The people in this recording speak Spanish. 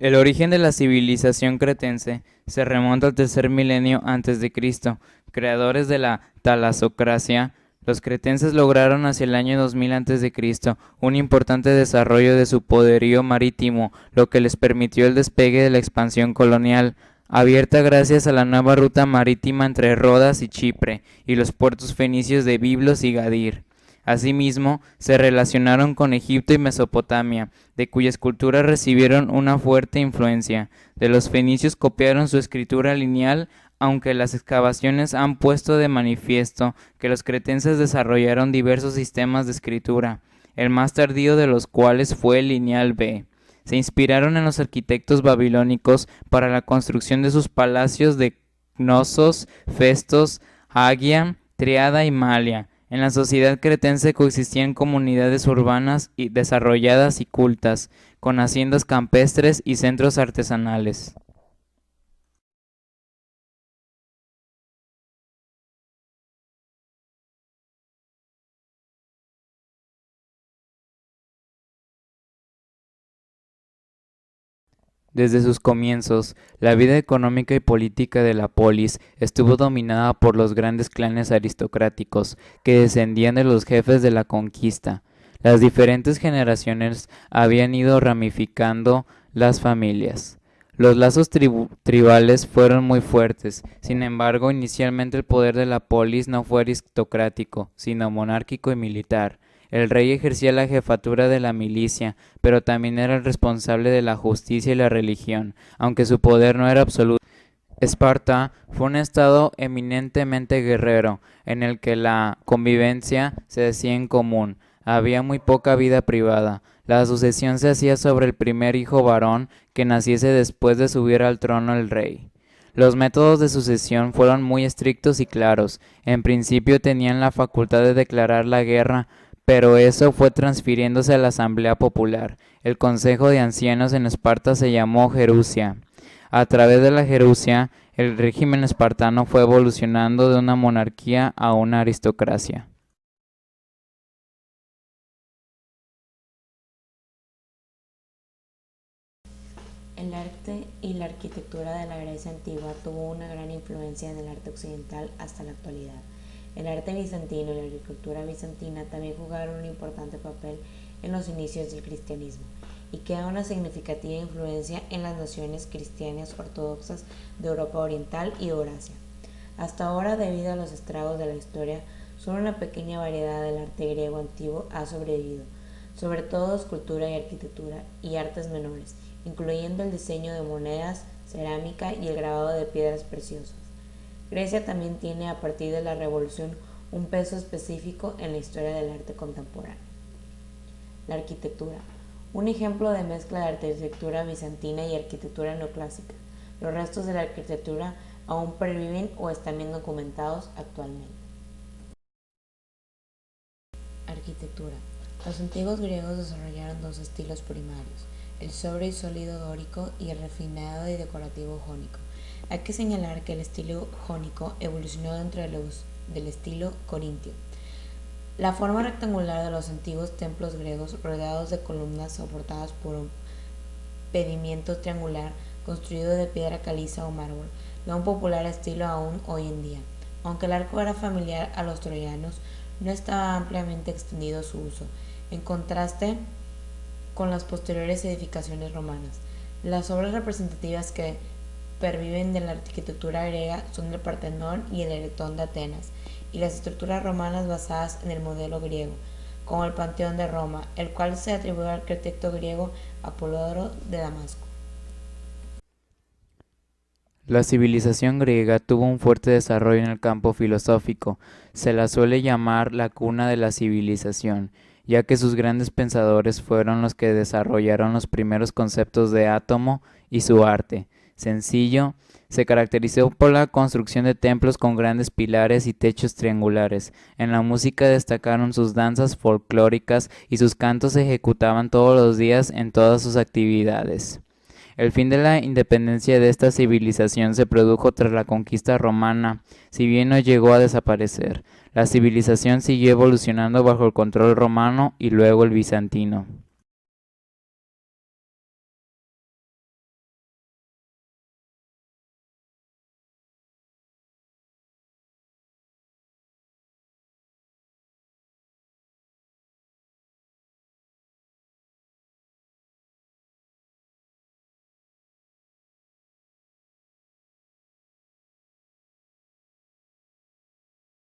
El origen de la civilización cretense se remonta al tercer milenio antes de Cristo. Creadores de la talasocracia, los cretenses lograron hacia el año 2000 antes de Cristo un importante desarrollo de su poderío marítimo, lo que les permitió el despegue de la expansión colonial, abierta gracias a la nueva ruta marítima entre Rodas y Chipre, y los puertos fenicios de Biblos y Gadir. Asimismo, se relacionaron con Egipto y Mesopotamia, de cuyas culturas recibieron una fuerte influencia. De los fenicios copiaron su escritura lineal, aunque las excavaciones han puesto de manifiesto que los cretenses desarrollaron diversos sistemas de escritura, el más tardío de los cuales fue el lineal B. Se inspiraron en los arquitectos babilónicos para la construcción de sus palacios de Cnosos, Festos, Agia, Triada y Malia. En la sociedad cretense coexistían comunidades urbanas y desarrolladas y cultas, con haciendas campestres y centros artesanales. Desde sus comienzos, la vida económica y política de la polis estuvo dominada por los grandes clanes aristocráticos que descendían de los jefes de la conquista. Las diferentes generaciones habían ido ramificando las familias. Los lazos tribales fueron muy fuertes, sin embargo, inicialmente el poder de la polis no fue aristocrático, sino monárquico y militar. El rey ejercía la jefatura de la milicia, pero también era el responsable de la justicia y la religión, aunque su poder no era absoluto. Esparta fue un estado eminentemente guerrero, en el que la convivencia se hacía en común. Había muy poca vida privada. La sucesión se hacía sobre el primer hijo varón que naciese después de subir al trono el rey. Los métodos de sucesión fueron muy estrictos y claros. En principio tenían la facultad de declarar la guerra, pero eso fue transfiriéndose a la Asamblea Popular. El Consejo de Ancianos en Esparta se llamó Gerusia. A través de la Gerusia, el régimen espartano fue evolucionando de una monarquía a una aristocracia. El arte y la arquitectura de la Grecia antigua tuvo una gran influencia en el arte occidental hasta la actualidad. El arte bizantino y la arquitectura bizantina también jugaron un importante papel en los inicios del cristianismo y queda una significativa influencia en las naciones cristianas ortodoxas de Europa Oriental y Eurasia. Hasta ahora, debido a los estragos de la historia, solo una pequeña variedad del arte griego antiguo ha sobrevivido, sobre todo escultura y arquitectura y artes menores, incluyendo el diseño de monedas, cerámica y el grabado de piedras preciosas. Grecia también tiene a partir de la Revolución un peso específico en la historia del arte contemporáneo. La arquitectura. Un ejemplo de mezcla de arquitectura bizantina y arquitectura neoclásica. Los restos de la arquitectura aún perviven o están bien documentados actualmente. Arquitectura. Los antiguos griegos desarrollaron dos estilos primarios, el sobrio y sólido dórico y el refinado y decorativo jónico. Hay que señalar que el estilo jónico evolucionó dentro del estilo corintio. La forma rectangular de los antiguos templos griegos, rodeados de columnas soportadas por un pedimento triangular construido de piedra caliza o mármol, da un popular estilo aún hoy en día. Aunque el arco era familiar a los troyanos, no estaba ampliamente extendido su uso, en contraste con las posteriores edificaciones romanas. Las obras representativas que perviven de la arquitectura griega son el Partenón y el Erectón de Atenas, y las estructuras romanas basadas en el modelo griego, como el Panteón de Roma, el cual se atribuye al arquitecto griego Apolodoro de Damasco. La civilización griega tuvo un fuerte desarrollo en el campo filosófico. Se la suele llamar la cuna de la civilización, ya que sus grandes pensadores fueron los que desarrollaron los primeros conceptos de átomo y su arte. Sencillo, se caracterizó por la construcción de templos con grandes pilares y techos triangulares. En la música destacaron sus danzas folclóricas y sus cantos se ejecutaban todos los días en todas sus actividades. El fin de la independencia de esta civilización se produjo tras la conquista romana, si bien no llegó a desaparecer. La civilización siguió evolucionando bajo el control romano y luego el bizantino.